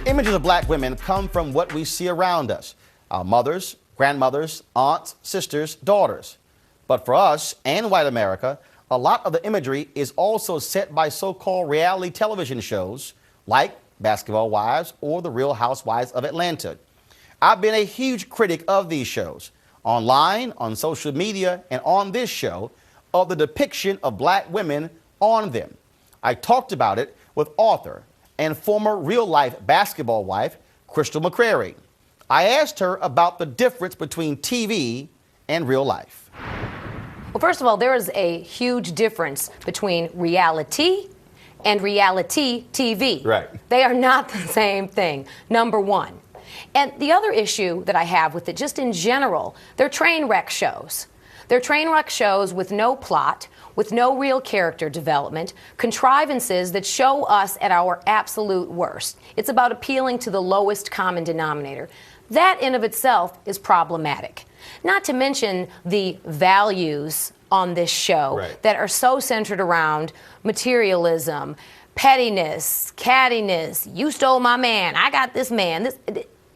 Images of black women come from what we see around us, our mothers, grandmothers, aunts, sisters, daughters. But for us and white America, a lot of the imagery is also set by so-called reality television shows like Basketball Wives or The Real Housewives of Atlanta. I've been a huge critic of these shows, online, on social media, and on this show, of the depiction of black women on them. I talked about it with author and former real-life basketball wife, Crystal McCrary. I asked her about the difference between TV and real life. Well, first of all, there is a huge difference between reality and reality TV. Right. They are not the same thing, number one. And the other issue that I have with it, just in general, they're train wreck shows. They're train wreck shows with no plot, with no real character development, contrivances that show us at our absolute worst. It's about appealing to the lowest common denominator. That in of itself is problematic. Not to mention the values on this show that are so centered around materialism, pettiness, cattiness, you stole my man, I got this man,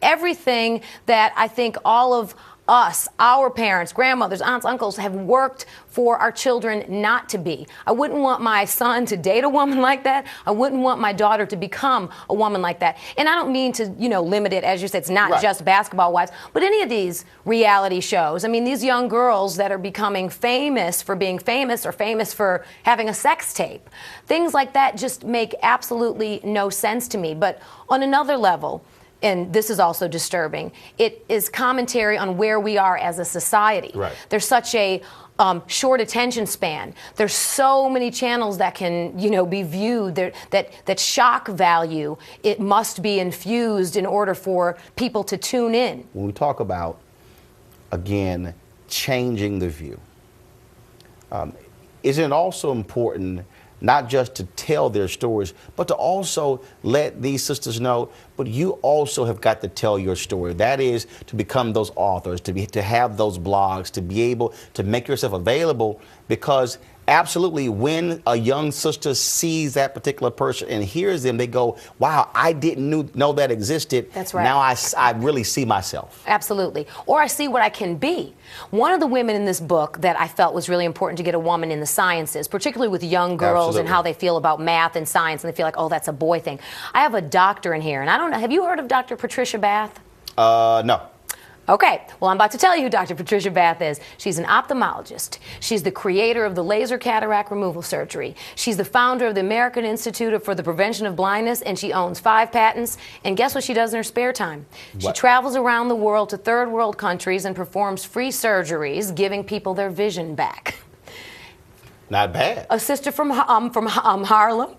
everything that I think all of us, our parents, grandmothers, aunts, uncles have worked for our children not to be. I wouldn't want my son to date a woman like that. I wouldn't want my daughter to become a woman like that. And I don't mean to, limit it, as you said, it's not just Basketball Wives, but any of these reality shows. I mean, these young girls that are becoming famous for being famous or famous for having a sex tape. Things like that just make absolutely no sense to me. But on another level, and this is also disturbing, it is commentary on where we are as a society. There's such a short attention span. There's so many channels that can, be viewed, that shock value, it must be infused in order for people to tune in. When we talk about, again, changing the view, isn't it also important not just to tell their stories, but to also let these sisters know, but you also have got to tell your story. That is to become those authors, to have those blogs, to be able to make yourself available, because absolutely when a young sister sees that particular person and hears them, they go, wow, I didn't know that existed. That's right. Now I really see myself. Absolutely. Or I see what I can be. One of the women in this book that I felt was really important to get a woman in the sciences, particularly with young girls and how they feel about math and science, and they feel like, oh, that's a boy thing. I have a doctor in here, and I don't know, have you heard of Dr. Patricia Bath? No. Okay, well, I'm about to tell you who Dr. Patricia Bath is. She's an ophthalmologist. She's the creator of the laser cataract removal surgery. She's the founder of the American Institute for the Prevention of Blindness, and she owns 5 patents. And guess what she does in her spare time? She travels around the world to third world countries and performs free surgeries, giving people their vision back. Not bad. A sister from Harlem.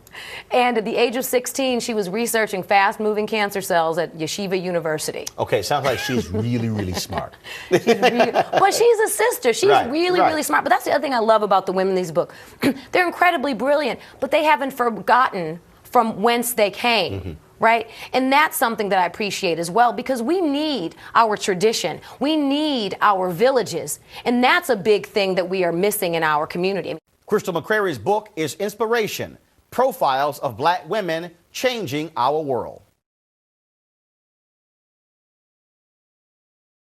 And at the age of 16, she was researching fast-moving cancer cells at Yeshiva University. Okay, sounds like she's really, really smart. But she's a sister. She's really smart. But that's the other thing I love about the women in these books. They're incredibly brilliant, but they haven't forgotten from whence they came. Right? And that's something that I appreciate as well, because we need our tradition. We need our villages. And that's a big thing that we are missing in our community. Crystal McCrary's book is Inspiration: Profiles of Black Women Changing Our World.